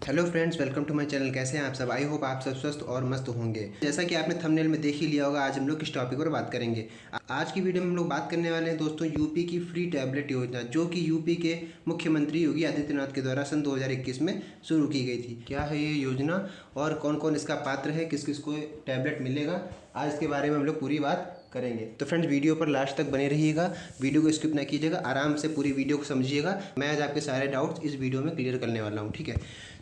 Hello friends, welcome to my channel. कैसे हैं आप सब? आई होप आप सब स्वस्थ और मस्त होंगे। जैसा कि आपने थंबनेल में देख ही लिया होगा, आज हम लोग किस टॉपिक पर बात करेंगे। आज की वीडियो में हम लोग बात करने वाले हैं दोस्तों यूपी की फ्री टैबलेट योजना, जो कि यूपी के मुख्यमंत्री योगी आदित्यनाथ के द्वारा सन 2021 में शुरू की गई थी। क्या है ये योजना और कौन कौन इसका पात्र है, किस किस को टैबलेट मिलेगा, आज इसके बारे में हम लोग पूरी बात करेंगे। तो फ्रेंड्स, वीडियो पर लास्ट तक बने रहिएगा, वीडियो को स्किप ना कीजिएगा, आराम से पूरी वीडियो को समझिएगा। मैं आज आपके सारे डाउट्स इस वीडियो में क्लियर करने वाला हूँ, ठीक है।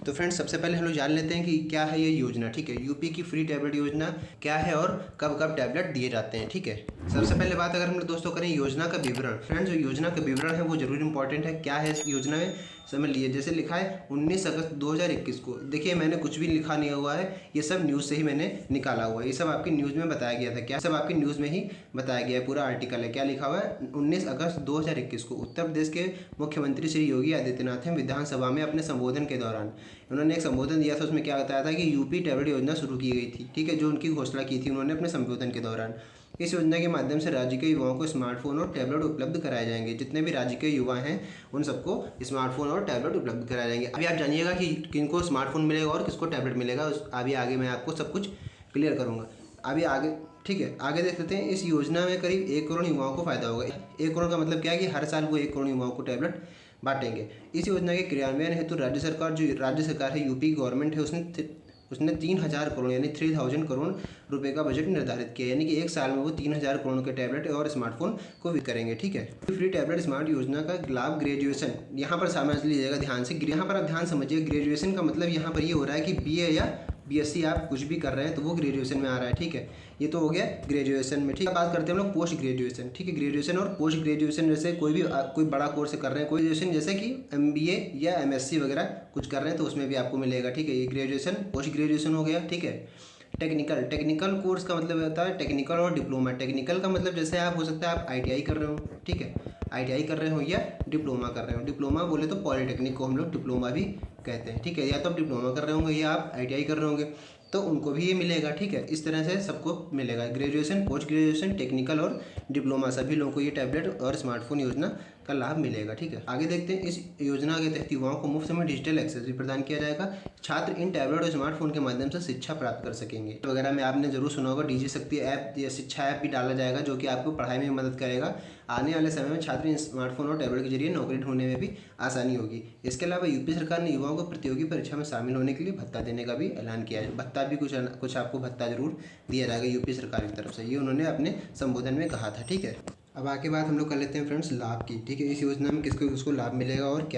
तो फ्रेंड्स, सबसे पहले हम लोग जान लेते हैं कि क्या है ये योजना, ठीक है। यूपी की फ्री टैबलेट योजना क्या है और कब कब टैबलेट दिए जाते हैं, ठीक है। सबसे पहले बात अगर हम लोग दोस्तों करें योजना का विवरण। फ्रेंड्स, जो योजना का विवरण है वो जरूर इंपॉर्टेंट है। क्या है इस योजना में, समझ लिए। जैसे लिखा है 19 अगस्त 2021 को। देखिए, मैंने कुछ भी लिखा नहीं हुआ है, ये सब न्यूज़ से ही मैंने निकाला हुआ है। ये सब आपकी न्यूज़ में बताया गया था। क्या सब आपकी न्यूज़ में ही बताया गया है, पूरा आर्टिकल है। क्या लिखा हुआ है? 19 अगस्त 2021 को उत्तर प्रदेश के मुख्यमंत्री श्री योगी आदित्यनाथ ने विधानसभा में अपने संबोधन के दौरान उन्होंने एक संबोधन दिया था। उसमें क्या बताया था कि यूपी टैबलेट योजना शुरू की गई थी, ठीक है, जो उनकी घोषणा की थी उन्होंने अपने संबोधन के दौरान। इस योजना के माध्यम से राज्य के युवाओं को स्मार्टफोन और टैबलेट उपलब्ध कराए जाएंगे। जितने भी राज्य के युवा हैं उन सबको स्मार्टफोन और टैबलेट उपलब्ध कराए जाएंगे। अभी आप जानिएगा कि किनको स्मार्टफोन मिलेगा और किसको टैबलेट मिलेगा। अभी आगे मैं आपको सब कुछ क्लियर करूँगा। अभी आगे, ठीक है, आगे देख लेते हैं। इस योजना में करीब 1 करोड़ युवाओं को फायदा होगा। 1 करोड़ का मतलब क्या है कि हर साल वो 1 करोड़ युवाओं को टैबलेट बांटेंगे। इस योजना के क्रियान्वयन हेतु राज्य सरकार है, यूपी गवर्नमेंट है, उसने 3000 करोड़ यानी 3000 करोड़ रुपए का बजट निर्धारित किया। यानी कि एक साल में वो 3000 करोड़ के टैबलेट और स्मार्टफोन को वितरित करेंगे, ठीक है। फ्री टैबलेट स्मार्ट योजना का लाभ ग्रेजुएशन, यहाँ पर समझ लीजिएगा ध्यान से। यहाँ पर आप ध्यान समझिए, ग्रेजुएशन का मतलब यहाँ पर ये हो रहा है कि बीए या बीएससी आप कुछ भी कर रहे हैं तो वो ग्रेजुएशन में आ रहा है, ठीक है। ये तो हो गया ग्रेजुएशन में, ठीक है। बात करते हैं हम लोग पोस्ट ग्रेजुएशन, ठीक है। ग्रेजुएशन और पोस्ट ग्रेजुएशन जैसे कोई बड़ा कोर्स कर रहे हैं, कोई ग्रेजुएशन जैसे कि एमबीए या एमएससी वगैरह कुछ कर रहे हैं तो उसमें भी आपको मिलेगा, ठीक है। ये ग्रेजुएशन पोस्ट ग्रेजुएशन हो गया, ठीक है। टेक्निकल कोर्स का मतलब होता है टेक्निकल और डिप्लोमा। टेक्निकल का मतलब जैसे आप हो सकता है आप आईटीआई कर रहे हो, ठीक है, आईटीआई कर रहे हो या डिप्लोमा कर रहे हो। डिप्लोमा बोले तो पॉलिटेक्निक को हम लोग डिप्लोमा भी कहते हैं, ठीक है। या तो आप डिप्लोमा कर रहे होंगे या आप आईटीआई कर रहे होंगे तो उनको भी ये मिलेगा, ठीक है। इस तरह से सबको मिलेगा। ग्रेजुएशन, पोस्ट ग्रेजुएशन, टेक्निकल और डिप्लोमा सभी लोगों को ये टैबलेट और स्मार्टफोन योजना का लाभ मिलेगा, ठीक है। आगे देखते हैं। इस योजना के तहत युवाओं को मुफ्त में डिजिटल एक्सेस भी प्रदान किया जाएगा। छात्र इन टैबलेट और स्मार्टफोन के माध्यम से शिक्षा प्राप्त कर सकेंगे। वगैरह में आपने जरूर सुना होगा डीजी शक्ति ऐप या शिक्षा ऐप भी डाला जाएगा, जो कि आपको पढ़ाई में मदद करेगा। आने वाले समय में छात्र इन स्मार्टफोन और टैबलेट के जरिए नौकरी ढूंढने में भी आसानी होगी। इसके अलावा यूपी सरकार ने युवाओं को प्रतियोगी परीक्षा में शामिल होने के लिए भत्ता देने का भी ऐलान किया है। भत्ता भी कुछ आपको भत्ता जरूर दिया जाएगा यूपी सरकार की तरफ से, ये उन्होंने अपने संबोधन में कहा था, ठीक है। अब आगे बात हम लोग कर लेते हैं फ्रेंड्स लाभ की, ठीक है। इस योजना में किसको लाभ मिलेगा और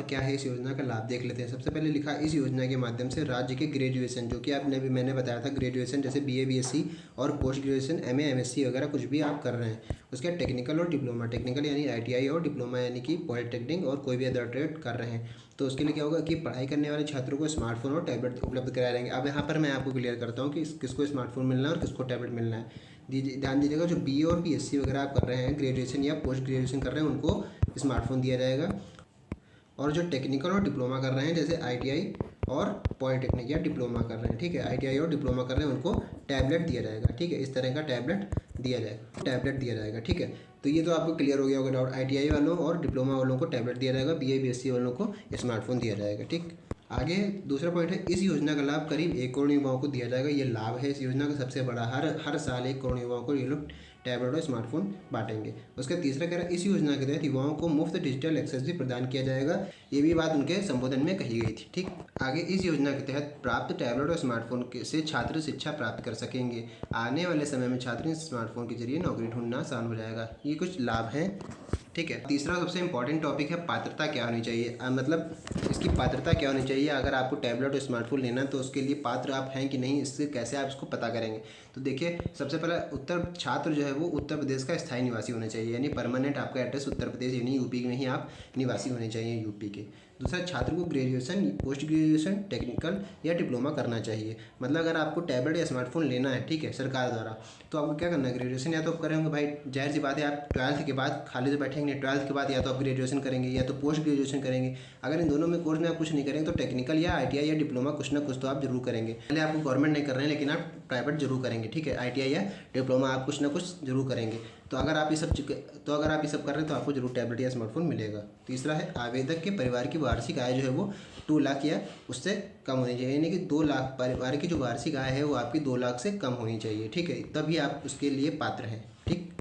क्या है इस योजना का लाभ देख लेते हैं। सबसे पहले लिखा, इस योजना के माध्यम से राज्य के ग्रेजुएशन, जो कि मैंने बताया था ग्रेजुएशन जैसे बीए बीएससी और पोस्ट ग्रेजुएशन एमए एमएससी वगैरह कुछ भी आप कर रहे हैं, उसके टेक्निकल और डिप्लोमा, टेक्निकल यानी आईटीआई और डिप्लोमा यानी कि पॉलिटेक्निक और कोई भी अदर ट्रेड कर रहे हैं तो उसके लिए क्या होगा कि पढ़ाई करने वाले छात्रों को स्मार्टफोन और टैबलेट उपलब्ध कराए जाएंगे। अब यहाँ पर मैं आपको क्लियर करता हूँ कि किसको स्मार्टफोन मिलना है और किसको टैबलेट मिलना है। ध्यान दीजिएगा, जो बीए और बीएससी वगैरह आप कर रहे हैं, ग्रेजुएशन या पोस्ट ग्रेजुएशन कर रहे हैं, उनको स्मार्टफोन दिया जाएगा। और जो टेक्निकल और डिप्लोमा कर रहे हैं जैसे आईटीआई और पॉलिटेक्निक या डिप्लोमा कर रहे हैं, ठीक है, आईटीआई और डिप्लोमा कर रहे हैं, उनको टैबलेट दिया जाएगा, ठीक है। इस तरह का टैबलेट दिया जाएगा, ठीक है। तो ये तो आपको क्लियर हो गया होगा डाउट। आईटीआई वालों और डिप्लोमा वालों को टैबलेट दिया जाएगा, बीए बीएससी वालों को स्मार्टफोन दिया जाएगा, ठीक। आगे दूसरा पॉइंट है, इस योजना का लाभ करीब 1 करोड़ युवाओं को दिया जाएगा। ये लाभ है इस योजना का सबसे बड़ा। हर साल 1 करोड़ युवाओं को ये लोग टैबलेट और स्मार्टफोन बांटेंगे। उसका तीसरा कह रहा है, इस योजना के तहत युवाओं को मुफ्त डिजिटल एक्सेस भी प्रदान किया जाएगा। ये भी बात उनके संबोधन में कही गई थी, ठीक। आगे, इस योजना के तहत प्राप्त टैबलेट और स्मार्टफोन से छात्र शिक्षा प्राप्त कर सकेंगे। आने वाले समय में छात्र इस स्मार्टफोन के जरिए नौकरी ढूंढना आसान हो जाएगा। ये कुछ लाभ हैं, ठीक है। तीसरा सबसे इंपॉर्टेंट टॉपिक है पात्रता क्या होनी चाहिए। मतलब इसकी पात्रता क्या होनी चाहिए। अगर आपको टैबलेट और स्मार्टफोन लेना है तो उसके लिए पात्र आप हैं कि नहीं, इससे कैसे आप इसको पता करेंगे। तो देखिए, सबसे पहले छात्र जो है वो उत्तर प्रदेश का स्थायी निवासी होना चाहिए, यानी परमानेंट आपका एड्रेस उत्तर प्रदेश यानी यूपी में ही आप निवासी होने चाहिए, यूपी के। दूसरा, छात्र को ग्रेजुएशन, पोस्ट ग्रेजुएशन, टेक्निकल या डिप्लोमा करना चाहिए। मतलब अगर आपको टैबलेट या स्मार्टफोन लेना है, ठीक है, सरकार द्वारा, तो आपको क्या करना है, ग्रेजुएशन या तो आप करेंगे, भाई जाहिर सी बात है आप 12th के बाद खाली तो बैठेंगे, 12th के बाद या तो आप ग्रेजुएशन करेंगे या तो पोस्ट ग्रेजुएशन करेंगे। अगर इन दोनों में कोर्स में आप कुछ नहीं करेंगे तो टेक्निकल या आईटीआई या डिप्लोमा कुछ ना कुछ तो आप जरूर करेंगे। पहले आपको गवर्नमेंट नहीं कर रहे हैं लेकिन आप प्राइवेट जरूर करेंगे, ठीक है। आईटीआई या डिप्लोमा आप कुछ ना कुछ जरूर करेंगे। तो अगर आप ये सब कर रहे हैं तो आपको जरूर टैबलेट या स्मार्टफोन मिलेगा। तीसरा है आवेदक के परिवार की वार्षिक आय जो है वो 2 लाख या उससे कम होनी चाहिए, यानी कि 2 लाख परिवार की जो वार्षिक आय है वो आपकी 2 लाख से कम होनी चाहिए, ठीक है, तभी आप उसके लिए पात्र हैं, ठीक।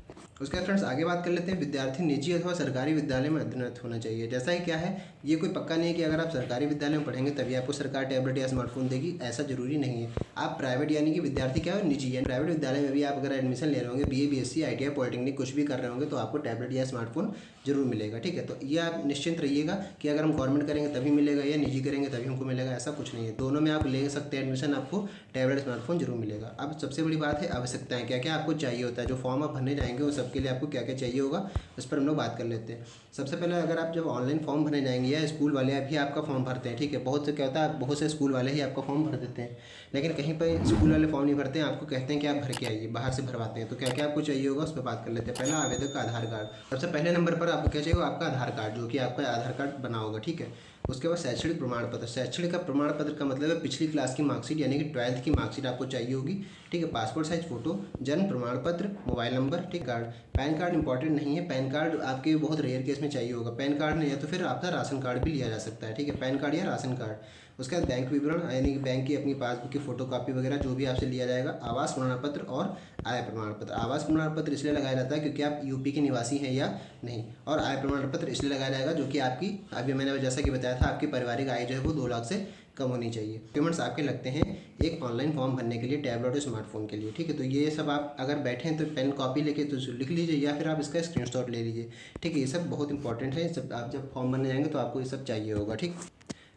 उसके बाद फ्रेंड्स आगे बात कर लेते हैं, विद्यार्थी निजी अथवा सरकारी विद्यालय में अध्ययनरत होना चाहिए। जैसा कि क्या है, ये कोई पक्का नहीं है कि अगर आप सरकारी विद्यालय में पढ़ेंगे तभी आपको सरकार टैबलेट या स्मार्टफोन देगी, ऐसा जरूरी नहीं है। आप प्राइवेट यानी कि विद्यार्थी क्या है, निजी यानी प्राइवेट विद्यालय में भी आप अगर एडमिशन ले रहे होंगे, BA BSc ITI पॉलिटेक्निक कुछ भी कर रहे होंगे तो आपको टैबलेट या स्मार्टफोन जरूर मिलेगा, ठीक है। तो ये आप निश्चिंत रहिएगा कि अगर हम गवर्नमेंट करेंगे तभी मिलेगा या निजी करेंगे तभी हमको मिलेगा, ऐसा कुछ नहीं है। दोनों में आप ले सकते हैं एडमिशन, आपको टैबलेट स्मार्टफोन जरूर मिलेगा। अब सबसे बड़ी बात है आवश्यकताएं, क्या क्या आपको चाहिए होता है, जो फॉर्म आप भरने जाएंगे वो सबके लिए आपको क्या क्या चाहिए होगा, उस पर हम लोग बात कर लेते हैं। सबसे पहले अगर आप जब ऑनलाइन फॉर्म भरने जाएंगे या स्कूल वाले भी आपका फॉर्म भरते हैं, ठीक है, बहुत से क्या होता है, बहुत से स्कूल वाले ही आपका फॉर्म भर देते हैं, लेकिन कहीं पर स्कूल वाले फॉर्म नहीं भरते हैं, आपको कहते हैं कि आप भर के आइए, बाहर से भरवाते हैं। तो क्या क्या आपको चाहिए होगा उस पर बात कर लेते हैं। पहला आवेदक का आधार कार्ड, सबसे पहले नंबर पर आपको क्या चाहिए होगा, आपका आधार कार्ड, जो कि आपका आधार कार्ड बना होगा, ठीक है। उसके बाद शैक्षणिक प्रमाण पत्र, शैक्षणिक का प्रमाण पत्र का मतलब है पिछली क्लास की मार्कशीट यानी कि 12th की मार्कशीट आपको चाहिए होगी, ठीक है। पासपोर्ट साइज फोटो, जन्म प्रमाण पत्र, मोबाइल नंबर, ठीक। कार्ड, पैन कार्ड इंपॉर्टेंट नहीं है, पैन कार्ड आपके बहुत रेयर केस में चाहिए होगा। पैन कार्ड नहीं है तो फिर आपका राशन कार्ड भी लिया जा सकता है, ठीक है, पैन कार्ड या राशन कार्ड। उसके बाद बैंक विवरण यानी कि बैंक की अपनी पासबुक की फोटोकॉपी वगैरह जो भी आपसे लिया जाएगा। आवास प्रमाण पत्र और आय प्रमाण पत्र, आवास प्रमाण पत्र इसलिए लगाया जाता है क्योंकि आप यूपी के निवासी हैं या नहीं, और आय प्रमाण पत्र इसलिए लगाया जाएगा जो कि आपकी, अभी मैंने जैसा कि बताया था, आपकी पारिवारिक आय जो है वो 2 लाख से कम होनी चाहिए। पेमेंट्स आपके लगते हैं एक ऑनलाइन फॉर्म भरने के लिए टैबलेट और स्मार्टफोन के लिए, ठीक है। तो ये सब आप अगर बैठे हैं तो पेन कॉपी लेके तो लिख लीजिए या फिर आप इसका स्क्रीनशॉट ले लीजिए, ठीक है। ये सब बहुत इंपॉर्टेंट है, सब आप जब फॉर्म भरने जाएंगे तो आपको ये सब चाहिए होगा, ठीक।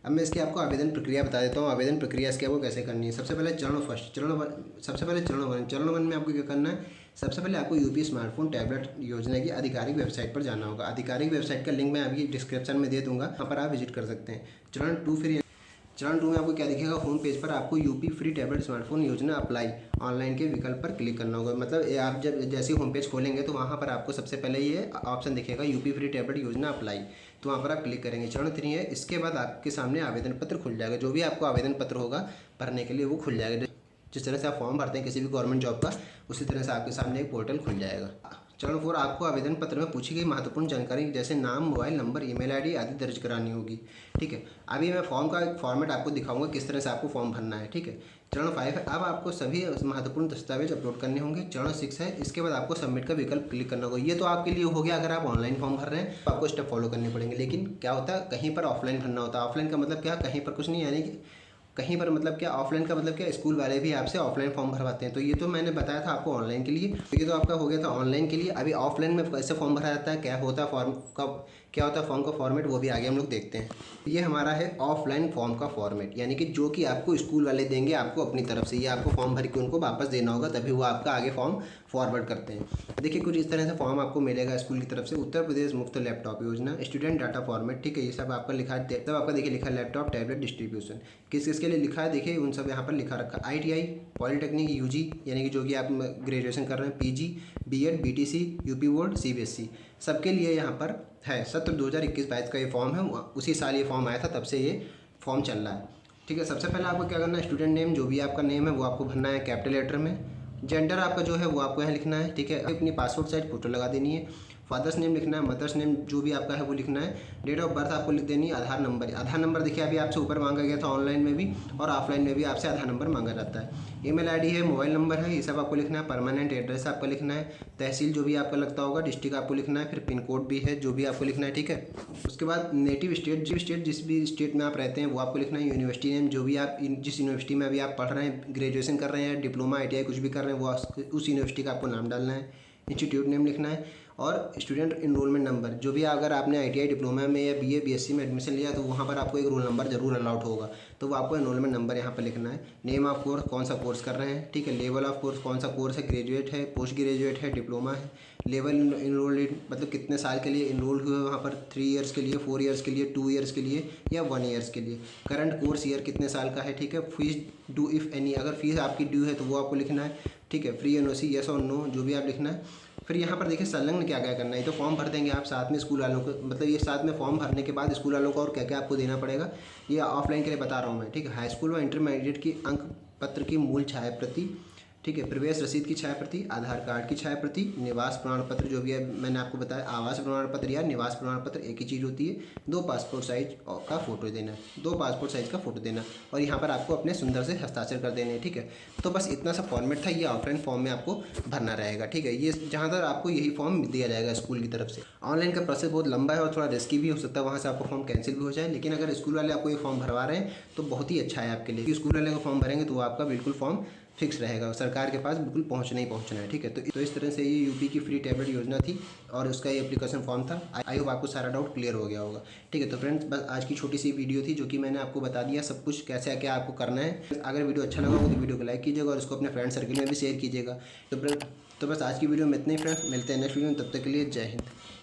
अब मैं इसकी आपको आवेदन प्रक्रिया बता देता हूँ। आवेदन प्रक्रिया इसकी आपको कैसे करनी है। सबसे पहले चरण वन में आपको क्या करना है, सबसे पहले आपको यूपी स्मार्टफोन टैबलेट योजना की आधिकारिक वेबसाइट पर जाना होगा। आधिकारिक वेबसाइट का लिंक मैं अभी डिस्क्रिप्शन में दे दूंगा, वहाँ पर आप विजिट कर सकते हैं। चरण 2 में आपको क्या दिखेगा, होम पेज पर आपको यूपी फ्री टैबलेट स्मार्टफोन योजना अप्लाई ऑनलाइन के विकल्प पर क्लिक करना होगा। मतलब आप जब जैसे होम पेज खोलेंगे तो वहाँ पर आपको सबसे पहले ये ऑप्शन दिखेगा यूपी फ्री टैबलेट योजना अप्लाई, तो वहाँ पर आप क्लिक करेंगे। चरण 3 है, इसके बाद आपके सामने आवेदन पत्र खुल जाएगा। जो भी आपको आवेदन पत्र होगा भरने के लिए वो खुल जाएगा। जिस तरह से आप फॉर्म भरते हैं किसी भी गवर्नमेंट जॉब का, उसी तरह से आपके सामने एक पोर्टल खुल जाएगा। चरण 4, आपको आवेदन पत्र में पूछी गई महत्वपूर्ण जानकारी जैसे नाम, मोबाइल नंबर, ईमेल आईडी आदि दर्ज करानी होगी, ठीक है। अभी मैं फॉर्म का फॉर्मेट आपको दिखाऊंगा किस तरह से आपको फॉर्म भरना है, ठीक है। चरण 5 है, अब आपको सभी महत्वपूर्ण दस्तावेज अपलोड करने होंगे। चरण 6 है, इसके बाद आपको सबमिट का विकल्प क्लिक करना होगा। ये तो आपके लिए हो गया अगर आप ऑनलाइन फॉर्म भर रहे हैं तो आपको स्टेप फॉलो करने पड़ेंगे, लेकिन क्या होता है कहीं पर ऑफलाइन भरना होता है। ऑफलाइन का मतलब क्या, कहीं पर कुछ नहीं, यानी कि कहीं पर मतलब क्या, ऑफलाइन का मतलब क्या, स्कूल वाले भी आपसे ऑफलाइन फॉर्म भरवाते हैं। तो ये तो मैंने बताया था आपको ऑनलाइन के लिए, तो ये तो आपका हो गया था ऑनलाइन के लिए। अभी ऑफलाइन में कैसे फॉर्म भरा जाता है, क्या होता है फॉर्म का, क्या होता है फॉर्म का फॉर्मेट, वो भी आगे हम लोग देखते हैं। ये हमारा है ऑफलाइन फॉर्म का फॉर्मेट, यानी कि जो कि आपको स्कूल वाले देंगे आपको अपनी तरफ से, ये आपको फॉर्म भर के उनको वापस देना होगा, तभी वो आपका आगे फॉर्म फॉरवर्ड करते हैं। देखिए कुछ इस तरह से फॉर्म आपको मिलेगा स्कूल की तरफ से। उत्तर प्रदेश मुफ्त लैपटॉप योजना, स्टूडेंट डाटा फॉर्मेट, ठीक है, ये सब आपका लिखा है। तब आपका देखिए लिखा है लैपटॉप टैबलेट डिस्ट्रीब्यूशन, किस किस के लिए लिखा है, देखिए उन सब यहाँ पर लिखा रखा। ITI पॉलिटेक्निक UG यानी कि जो कि आप ग्रेजुएशन कर रहे हैं, PG BEd BTC UP board CBSE सबके लिए यहाँ पर है। सत्र 2021-22 का ये फॉर्म है, उसी साल ये फॉर्म आया था, तब से ये फॉर्म चल रहा है, ठीक है। सबसे पहले आपको क्या करना है, स्टूडेंट नेम जो भी आपका नेम है वो आपको भरना है कैपिटल लेटर में। जेंडर आपका जो है वो आपको यहाँ लिखना है, ठीक है। अपनी पासपोर्ट साइज फोटो लगा देनी है। फादर्स नेम लिखना है, मदर्स नेम जो भी आपका है वो लिखना है। डेट ऑफ बर्थ आपको लिख देनी है। आधार नंबर देखिए अभी आपसे ऊपर मांगा गया था ऑनलाइन में भी और ऑफलाइन में भी आपसे आधार नंबर मांगा जाता है। ईमेल आईडी है, मोबाइल नंबर है, ये सब आपको लिखना है। परमानेंट एड्रेस आपका लिखना है। तहसील जो भी आपका लगता होगा, डिस्ट्रिक्ट आपको लिखना है। फिर पिन कोड भी है जो भी आपको लिखना है, ठीक है। उसके बाद नेटिव स्टेट, जिस भी स्टेट में आप रहते हैं वो आपको लिखना है। यूनिवर्सिटी नेम जो भी आप जिस यूनिवर्सिटी में अभी आप पढ़ रहे हैं, ग्रेजुएशन कर रहे हैं, डिप्लोमा ITI कुछ भी कर रहे हैं, वो उस यूनिवर्सिटी का आपको नाम डालना है। इंस्टीट्यूट नेम लिखना है और स्टूडेंट इनरोलमेंट नंबर जो भी अगर आपने ITI डिप्लोमा में या BA BSc में एडमिशन लिया तो वहाँ पर आपको एक रोल नंबर जरूर अलाउट होगा, तो वो आपको इनरोलमेंट नंबर यहाँ पर लिखना है। नेम ऑफ कोर्स, कौन सा कोर्स कर रहे हैं, ठीक है। लेवल ऑफ कोर्स, कौन सा कोर्स है, ग्रेजुएट है, पोस्ट ग्रेजुएट है, डिप्लोमा है। लेवल इनरोल्ड मतलब कितने साल के लिए इनरोल्ड हुए वहाँ पर, 3 ईयर्स के लिए, 4 ईयर्स के लिए, 2 ईयर्स के लिए या 1 ईयर्स के लिए। करंट कोर्स ईयर कितने साल का है, ठीक है। फीस ड्यू इफ़ एनी, अगर फीस आपकी ड्यू है तो वो आपको लिखना है, ठीक है। फ्री NOC येस और नो जो भी आप लिखना है। फिर यहाँ पर देखिए संलग्न क्या क्या करना है, तो फॉर्म भर देंगे आप साथ में स्कूल वालों को, मतलब ये साथ में फॉर्म भरने के बाद स्कूल वालों को और क्या क्या आपको देना पड़ेगा ये ऑफलाइन के लिए बता रहा हूँ मैं, ठीक है। हाई स्कूल व इंटरमीडिएट की अंक पत्र की मूल छाया प्रति, ठीक है। प्रवेश रसीद की छाया प्रति, आधार कार्ड की छाया प्रति, निवास प्रमाण पत्र जो भी है मैंने आपको बताया, आवास प्रमाण पत्र या निवास प्रमाण पत्र एक ही चीज़ होती है। 2 पासपोर्ट साइज का फ़ोटो देना है, 2 पासपोर्ट साइज़ का फ़ोटो देना, और यहाँ पर आपको अपने सुंदर से हस्ताक्षर कर देने हैं। ठीक है, तो बस इतना सा फॉर्मेट था। ये ऑफलाइन फॉर्म में आपको भरना रहेगा। ठीक है, ये जहाँ तक आपको यही फॉर्म दिया जाएगा स्कूल की तरफ से। ऑनलाइन का प्रोसेस बहुत लंबा है और थोड़ा रिस्की भी हो सकता है, वहाँ से आपको फॉर्म कैंसिल भी हो जाए। लेकिन अगर स्कूल वाले आपको ये फॉर्म भरवा रहे हैं तो बहुत ही अच्छा है आपके लिए, क्योंकि स्कूल वाले को फॉर्म भरेंगे तो वो आपका बिल्कुल फॉर्म फिक्स रहेगा, सरकार के पास बिल्कुल पहुंचना ही पहुंचना है। ठीक है, तो इस तरह से ये यूपी की फ्री टैबलेट योजना थी और उसका ये एप्लीकेशन फॉर्म था। आई होप आपको सारा डाउट क्लियर हो गया होगा। ठीक है, तो फ्रेंड्स बस आज की छोटी सी वीडियो थी जो कि मैंने आपको बता दिया सब कुछ कैसे क्या आपको करना है। अगर वीडियो अच्छा लगा हो तो वीडियो को लाइक कीजिएगा और इसको अपने फ्रेंड सर्कल में भी शेयर कीजिएगा। तो बस आज की वीडियो में इतने ही फ्रेंड्स, मिलते हैं नेक्स्ट वीडियो में, तब तक के लिए जय हिंद।